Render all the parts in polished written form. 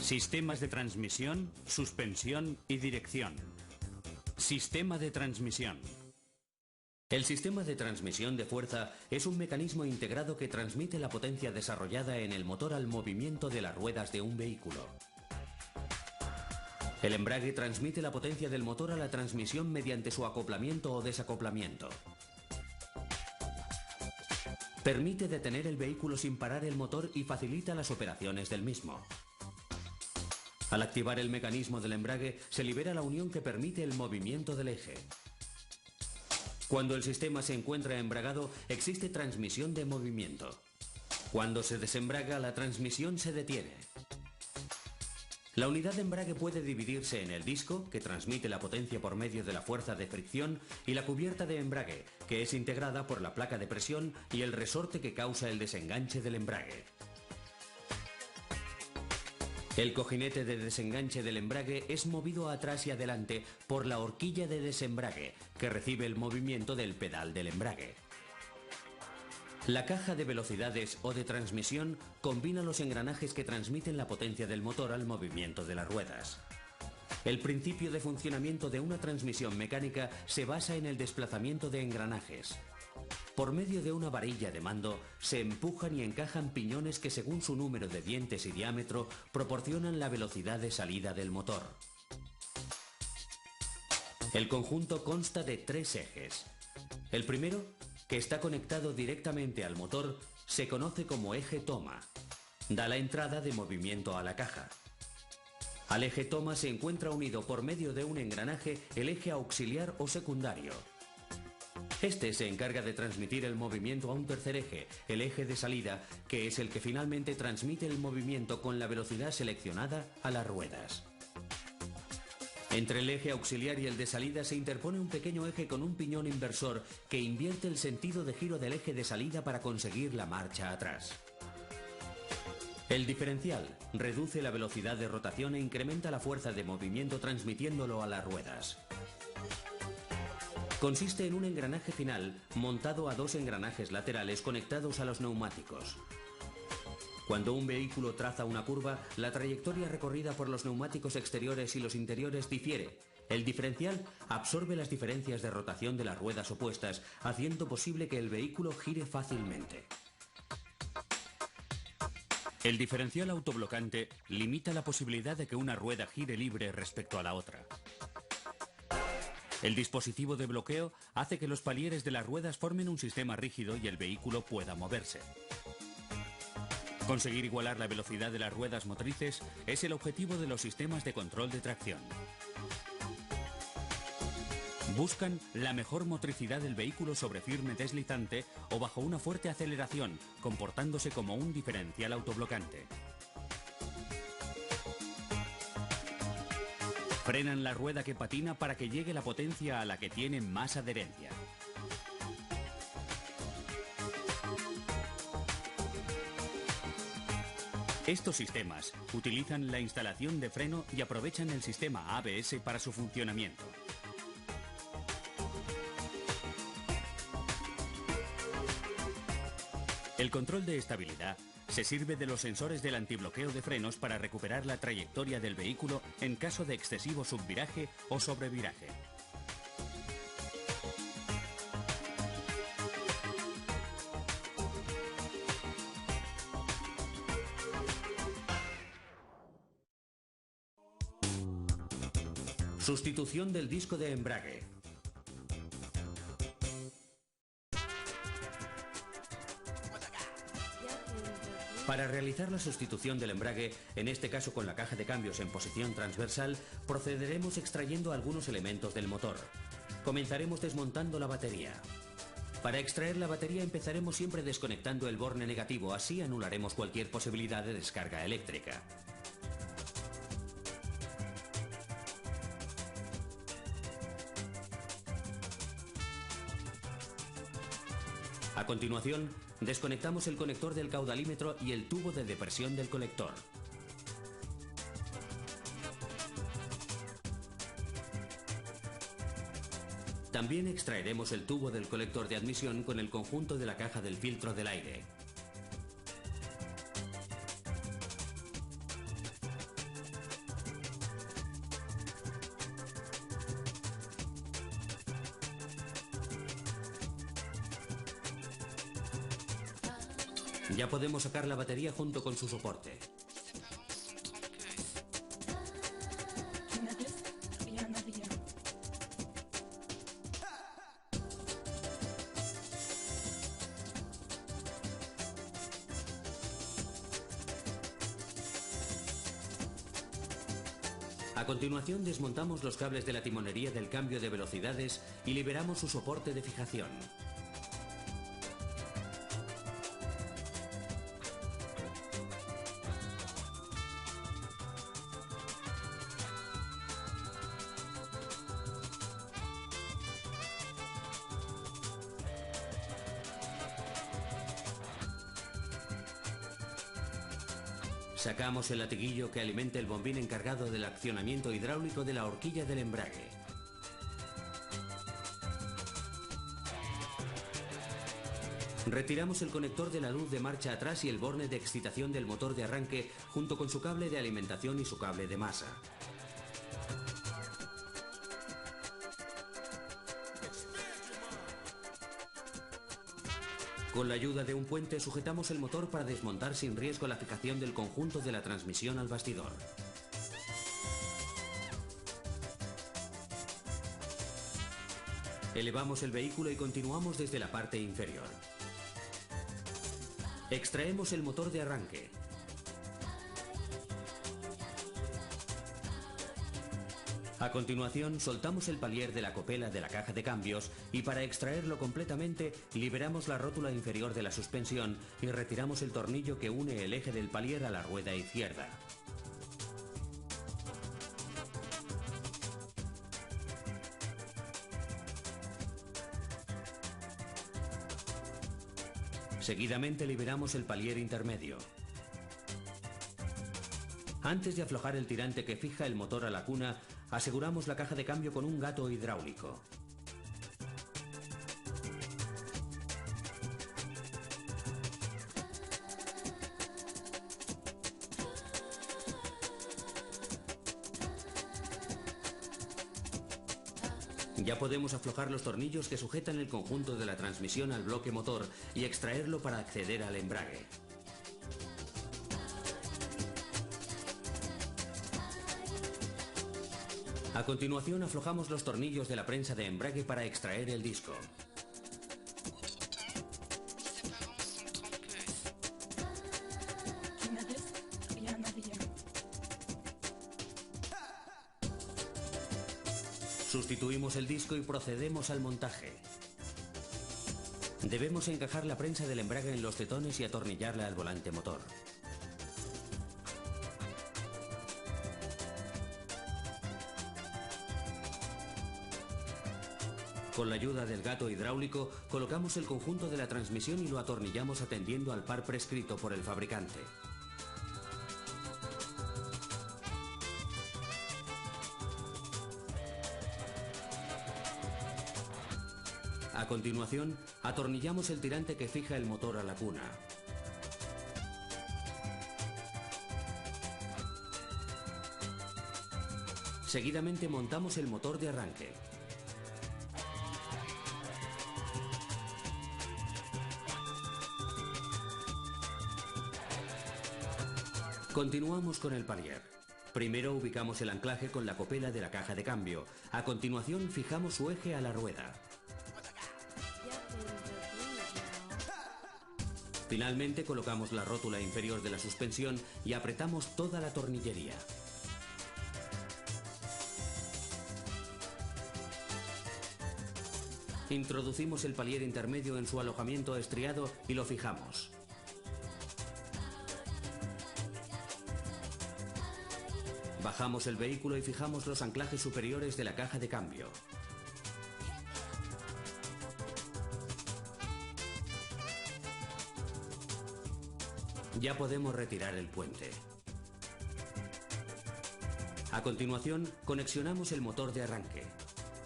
Sistemas de transmisión, suspensión y dirección. Sistema de transmisión. El sistema de transmisión de fuerza es un mecanismo integrado que transmite la potencia desarrollada en el motor al movimiento de las ruedas de un vehículo. El embrague transmite la potencia del motor a la transmisión mediante su acoplamiento o desacoplamiento. Permite detener el vehículo sin parar el motor y facilita las operaciones del mismo. Al activar el mecanismo del embrague, se libera la unión que permite el movimiento del eje. Cuando el sistema se encuentra embragado, existe transmisión de movimiento. Cuando se desembraga, la transmisión se detiene. La unidad de embrague puede dividirse en el disco, que transmite la potencia por medio de la fuerza de fricción, y la cubierta de embrague, que es integrada por la placa de presión y el resorte que causa el desenganche del embrague. El cojinete de desenganche del embrague es movido atrás y adelante por la horquilla de desembrague, que recibe el movimiento del pedal del embrague. La caja de velocidades o de transmisión combina los engranajes que transmiten la potencia del motor al movimiento de las ruedas. El principio de funcionamiento de una transmisión mecánica se basa en el desplazamiento de engranajes. Por medio de una varilla de mando, se empujan y encajan piñones que, según su número de dientes y diámetro, proporcionan la velocidad de salida del motor. El conjunto consta de 3 ejes. El primero, que está conectado directamente al motor, se conoce como eje toma. Da la entrada de movimiento a la caja. Al eje toma se encuentra unido por medio de un engranaje el eje auxiliar o secundario. Este se encarga de transmitir el movimiento a un tercer eje, el eje de salida, que es el que finalmente transmite el movimiento con la velocidad seleccionada a las ruedas. Entre el eje auxiliar y el de salida se interpone un pequeño eje con un piñón inversor que invierte el sentido de giro del eje de salida para conseguir la marcha atrás. El diferencial reduce la velocidad de rotación e incrementa la fuerza de movimiento transmitiéndolo a las ruedas. Consiste en un engranaje final montado a 2 engranajes laterales conectados a los neumáticos. Cuando un vehículo traza una curva, la trayectoria recorrida por los neumáticos exteriores y los interiores difiere. El diferencial absorbe las diferencias de rotación de las ruedas opuestas, haciendo posible que el vehículo gire fácilmente. El diferencial autoblocante limita la posibilidad de que una rueda gire libre respecto a la otra. El dispositivo de bloqueo hace que los palieres de las ruedas formen un sistema rígido y el vehículo pueda moverse. Conseguir igualar la velocidad de las ruedas motrices es el objetivo de los sistemas de control de tracción. Buscan la mejor motricidad del vehículo sobre firme deslizante o bajo una fuerte aceleración, comportándose como un diferencial autoblocante. Frenan la rueda que patina para que llegue la potencia a la que tiene más adherencia. Estos sistemas utilizan la instalación de freno y aprovechan el sistema ABS para su funcionamiento. El control de estabilidad se sirve de los sensores del antibloqueo de frenos para recuperar la trayectoria del vehículo en caso de excesivo subviraje o sobreviraje. Sustitución del disco de embrague. Para realizar la sustitución del embrague, en este caso con la caja de cambios en posición transversal, procederemos extrayendo algunos elementos del motor. Comenzaremos desmontando la batería. Para extraer la batería empezaremos siempre desconectando el borne negativo, así anularemos cualquier posibilidad de descarga eléctrica. A continuación, desconectamos el conector del caudalímetro y el tubo de depresión del colector. También extraeremos el tubo del colector de admisión con el conjunto de la caja del filtro del aire. Ya podemos sacar la batería junto con su soporte. A continuación desmontamos los cables de la timonería del cambio de velocidades y liberamos su soporte de fijación. Sacamos el latiguillo que alimenta el bombín encargado del accionamiento hidráulico de la horquilla del embrague. Retiramos el conector de la luz de marcha atrás y el borne de excitación del motor de arranque junto con su cable de alimentación y su cable de masa. Con la ayuda de un puente sujetamos el motor para desmontar sin riesgo la fijación del conjunto de la transmisión al bastidor. Elevamos el vehículo y continuamos desde la parte inferior. Extraemos el motor de arranque. A continuación, soltamos el palier de la copela de la caja de cambios y para extraerlo completamente, liberamos la rótula inferior de la suspensión y retiramos el tornillo que une el eje del palier a la rueda izquierda. Seguidamente liberamos el palier intermedio. Antes de aflojar el tirante que fija el motor a la cuna, aseguramos la caja de cambio con un gato hidráulico. Ya podemos aflojar los tornillos que sujetan el conjunto de la transmisión al bloque motor y extraerlo para acceder al embrague. A continuación aflojamos los tornillos de la prensa de embrague para extraer el disco. Sustituimos el disco y procedemos al montaje. Debemos encajar la prensa del embrague en los tetones y atornillarla al volante motor. Con la ayuda del gato hidráulico, colocamos el conjunto de la transmisión y lo atornillamos atendiendo al par prescrito por el fabricante. A continuación, atornillamos el tirante que fija el motor a la cuna. Seguidamente montamos el motor de arranque. Continuamos con el palier. Primero ubicamos el anclaje con la copela de la caja de cambio. A continuación fijamos su eje a la rueda. Finalmente colocamos la rótula inferior de la suspensión y apretamos toda la tornillería. Introducimos el palier intermedio en su alojamiento estriado y lo fijamos. Bajamos el vehículo y fijamos los anclajes superiores de la caja de cambio. Ya podemos retirar el puente. A continuación, conexionamos el motor de arranque.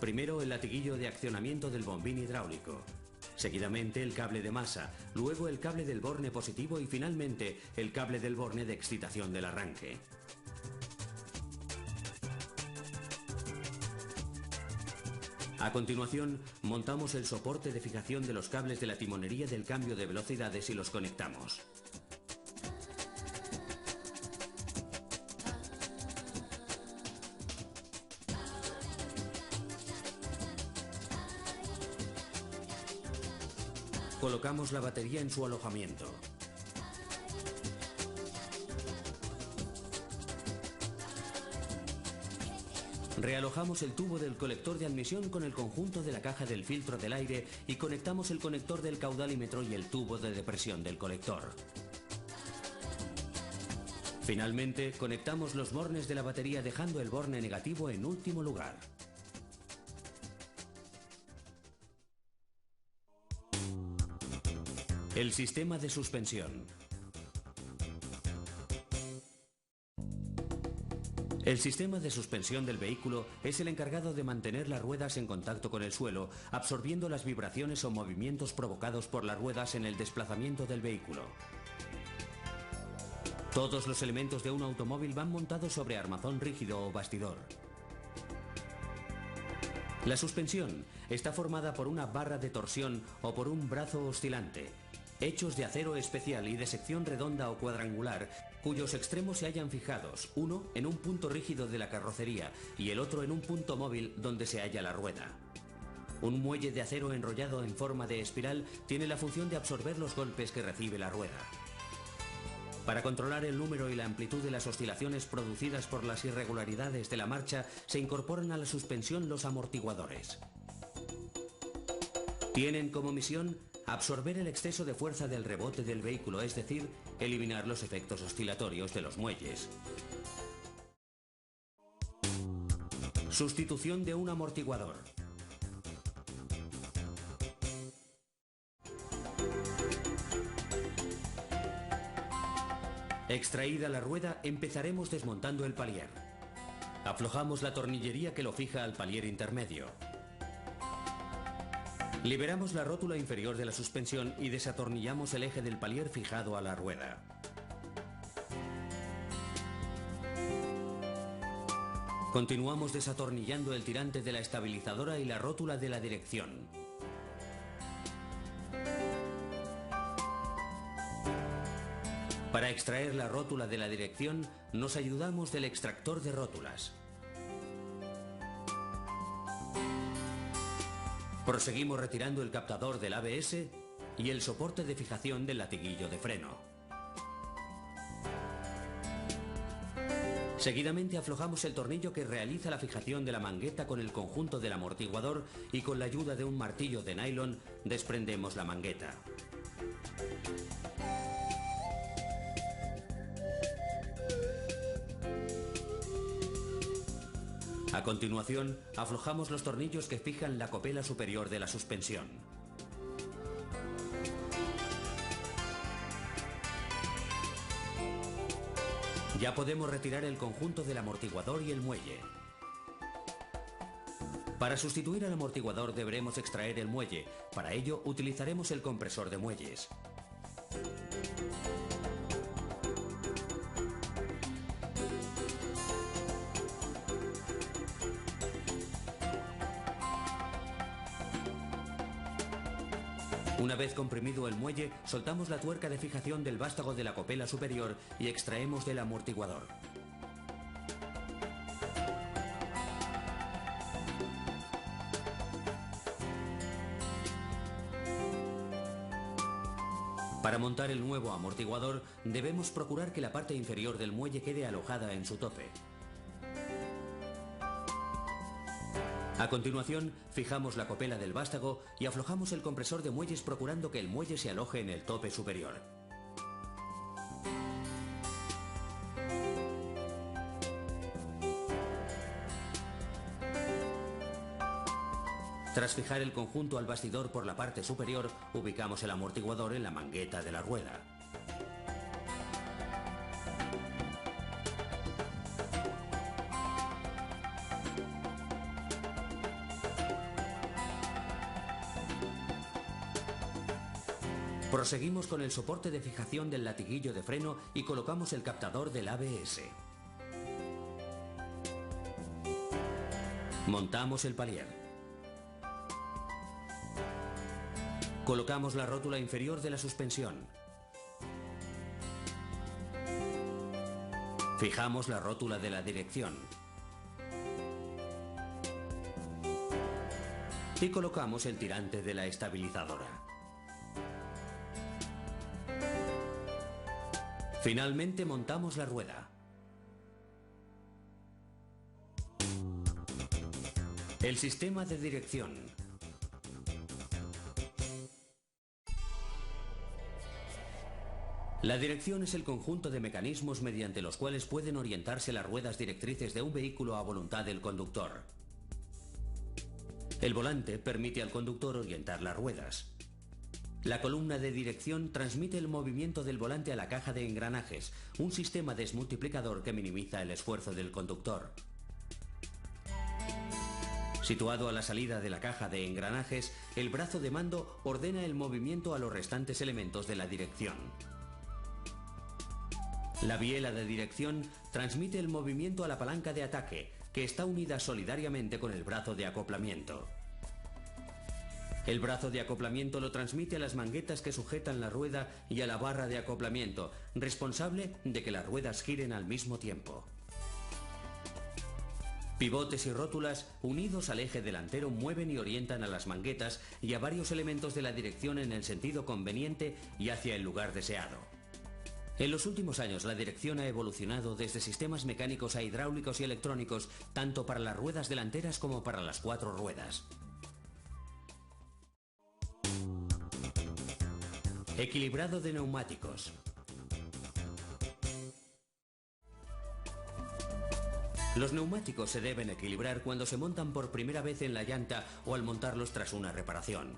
Primero el latiguillo de accionamiento del bombín hidráulico. Seguidamente el cable de masa, luego el cable del borne positivo y finalmente el cable del borne de excitación del arranque. A continuación, montamos el soporte de fijación de los cables de la timonería del cambio de velocidades y los conectamos. Colocamos la batería en su alojamiento. Realojamos el tubo del colector de admisión con el conjunto de la caja del filtro del aire y conectamos el conector del caudalímetro y el tubo de depresión del colector. Finalmente, conectamos los bornes de la batería dejando el borne negativo en último lugar. El sistema de suspensión. El sistema de suspensión del vehículo es el encargado de mantener las ruedas en contacto con el suelo, absorbiendo las vibraciones o movimientos provocados por las ruedas en el desplazamiento del vehículo. Todos los elementos de un automóvil van montados sobre armazón rígido o bastidor. La suspensión está formada por una barra de torsión o por un brazo oscilante, hechos de acero especial y de sección redonda o cuadrangular, cuyos extremos se hallan fijados, uno en un punto rígido de la carrocería y el otro en un punto móvil donde se halla la rueda. Un muelle de acero enrollado en forma de espiral tiene la función de absorber los golpes que recibe la rueda. Para controlar el número y la amplitud de las oscilaciones producidas por las irregularidades de la marcha, se incorporan a la suspensión los amortiguadores. Tienen como misión absorber el exceso de fuerza del rebote del vehículo, es decir, eliminar los efectos oscilatorios de los muelles. Sustitución de un amortiguador. Extraída la rueda, empezaremos desmontando el palier. Aflojamos la tornillería que lo fija al palier intermedio. Liberamos la rótula inferior de la suspensión y desatornillamos el eje del palier fijado a la rueda. Continuamos desatornillando el tirante de la estabilizadora y la rótula de la dirección. Para extraer la rótula de la dirección, nos ayudamos del extractor de rótulas. Proseguimos retirando el captador del ABS y el soporte de fijación del latiguillo de freno. Seguidamente aflojamos el tornillo que realiza la fijación de la mangueta con el conjunto del amortiguador y con la ayuda de un martillo de nylon desprendemos la mangueta. A continuación, aflojamos los tornillos que fijan la copela superior de la suspensión. Ya podemos retirar el conjunto del amortiguador y el muelle. Para sustituir al amortiguador deberemos extraer el muelle. Para ello utilizaremos el compresor de muelles. Una vez comprimido el muelle, soltamos la tuerca de fijación del vástago de la copela superior y extraemos del amortiguador. Para montar el nuevo amortiguador, debemos procurar que la parte inferior del muelle quede alojada en su tope. A continuación, fijamos la copela del vástago y aflojamos el compresor de muelles procurando que el muelle se aloje en el tope superior. Tras fijar el conjunto al bastidor por la parte superior, ubicamos el amortiguador en la mangueta de la rueda. Proseguimos con el soporte de fijación del latiguillo de freno y colocamos el captador del ABS. Montamos el palier. Colocamos la rótula inferior de la suspensión. Fijamos la rótula de la dirección. Y colocamos el tirante de la estabilizadora. Finalmente montamos la rueda. El sistema de dirección. La dirección es el conjunto de mecanismos mediante los cuales pueden orientarse las ruedas directrices de un vehículo a voluntad del conductor. El volante permite al conductor orientar las ruedas. La columna de dirección transmite el movimiento del volante a la caja de engranajes, un sistema desmultiplicador que minimiza el esfuerzo del conductor. Situado a la salida de la caja de engranajes, el brazo de mando ordena el movimiento a los restantes elementos de la dirección. La biela de dirección transmite el movimiento a la palanca de ataque, que está unida solidariamente con el brazo de acoplamiento. El brazo de acoplamiento lo transmite a las manguetas que sujetan la rueda y a la barra de acoplamiento, responsable de que las ruedas giren al mismo tiempo. Pivotes y rótulas unidos al eje delantero mueven y orientan a las manguetas y a varios elementos de la dirección en el sentido conveniente y hacia el lugar deseado. En los últimos años la dirección ha evolucionado desde sistemas mecánicos a hidráulicos y electrónicos, tanto para las ruedas delanteras como para las cuatro ruedas. Equilibrado de neumáticos. Los neumáticos se deben equilibrar cuando se montan por primera vez en la llanta o al montarlos tras una reparación.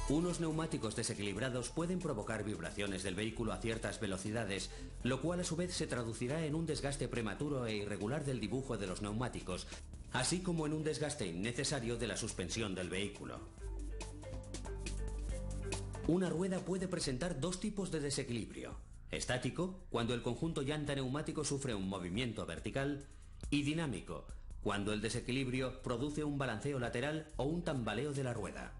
Unos neumáticos desequilibrados pueden provocar vibraciones del vehículo a ciertas velocidades, lo cual a su vez se traducirá en un desgaste prematuro e irregular del dibujo de los neumáticos, así como en un desgaste innecesario de la suspensión del vehículo. Una rueda puede presentar dos tipos de desequilibrio: estático, cuando el conjunto llanta-neumático sufre un movimiento vertical, y dinámico, cuando el desequilibrio produce un balanceo lateral o un tambaleo de la rueda.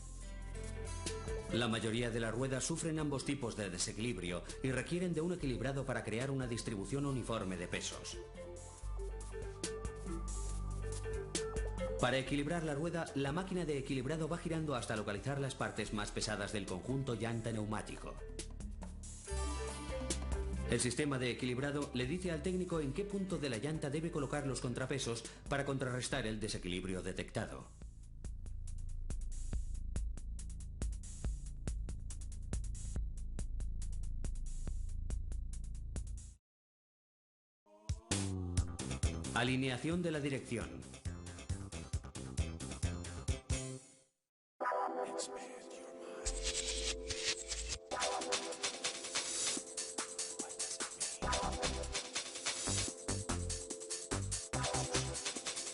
La mayoría de las ruedas sufren ambos tipos de desequilibrio y requieren de un equilibrado para crear una distribución uniforme de pesos. Para equilibrar la rueda, la máquina de equilibrado va girando hasta localizar las partes más pesadas del conjunto llanta-neumático. El sistema de equilibrado le dice al técnico en qué punto de la llanta debe colocar los contrapesos para contrarrestar el desequilibrio detectado. Alineación de la dirección.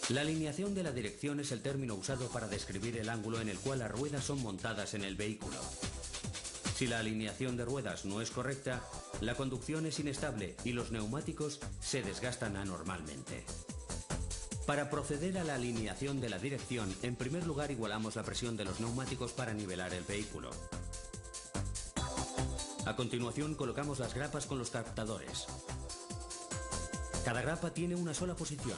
La alineación de la dirección es el término usado para describir el ángulo en el cual las ruedas son montadas en el vehículo. Si la alineación de ruedas no es correcta, la conducción es inestable y los neumáticos se desgastan anormalmente. Para proceder a la alineación de la dirección, en primer lugar igualamos la presión de los neumáticos para nivelar el vehículo. A continuación colocamos las grapas con los captadores. Cada grapa tiene una sola posición.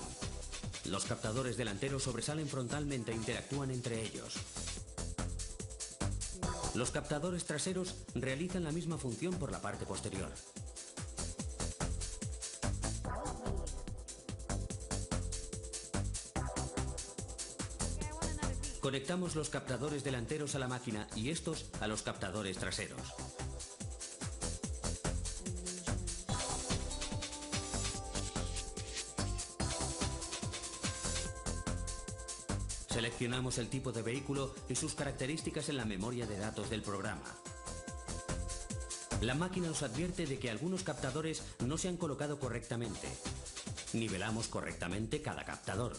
Los captadores delanteros sobresalen frontalmente e interactúan entre ellos. Los captadores traseros realizan la misma función por la parte posterior. Conectamos los captadores delanteros a la máquina y estos a los captadores traseros. Seleccionamos el tipo de vehículo y sus características en la memoria de datos del programa. La máquina nos advierte de que algunos captadores no se han colocado correctamente. Nivelamos correctamente cada captador.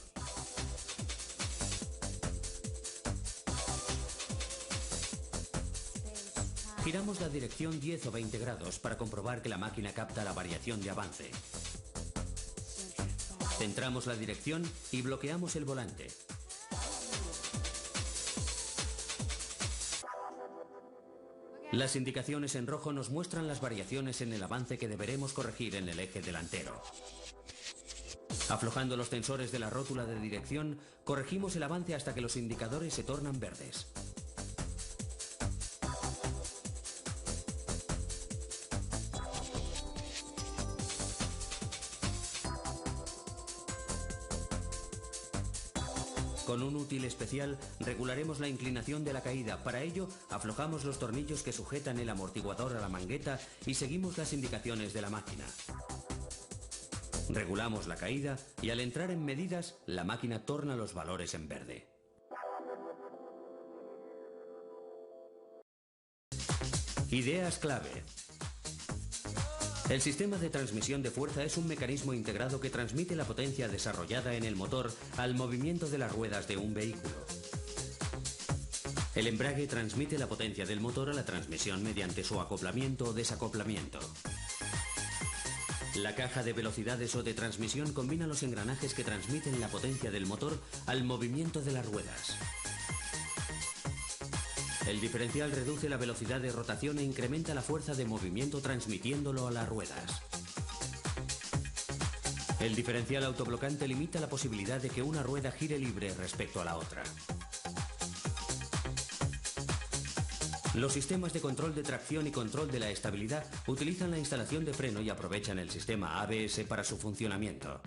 Giramos la dirección 10 o 20 grados para comprobar que la máquina capta la variación de avance. Centramos la dirección y bloqueamos el volante. Las indicaciones en rojo nos muestran las variaciones en el avance que deberemos corregir en el eje delantero. Aflojando los tensores de la rótula de dirección, corregimos el avance hasta que los indicadores se tornan verdes. Con un útil especial regularemos la inclinación de la caída. Para ello, aflojamos los tornillos que sujetan el amortiguador a la mangueta y seguimos las indicaciones de la máquina. Regulamos la caída y al entrar en medidas, la máquina torna los valores en verde. Ideas clave. El sistema de transmisión de fuerza es un mecanismo integrado que transmite la potencia desarrollada en el motor al movimiento de las ruedas de un vehículo. El embrague transmite la potencia del motor a la transmisión mediante su acoplamiento o desacoplamiento. La caja de velocidades o de transmisión combina los engranajes que transmiten la potencia del motor al movimiento de las ruedas. El diferencial reduce la velocidad de rotación e incrementa la fuerza de movimiento transmitiéndolo a las ruedas. El diferencial autoblocante limita la posibilidad de que una rueda gire libre respecto a la otra. Los sistemas de control de tracción y control de la estabilidad utilizan la instalación de freno y aprovechan el sistema ABS para su funcionamiento.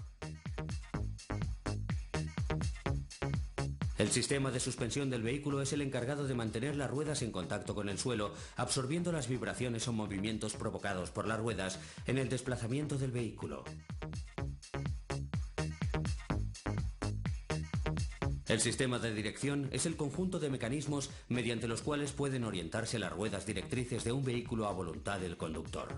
El sistema de suspensión del vehículo es el encargado de mantener las ruedas en contacto con el suelo, absorbiendo las vibraciones o movimientos provocados por las ruedas en el desplazamiento del vehículo. El sistema de dirección es el conjunto de mecanismos mediante los cuales pueden orientarse las ruedas directrices de un vehículo a voluntad del conductor.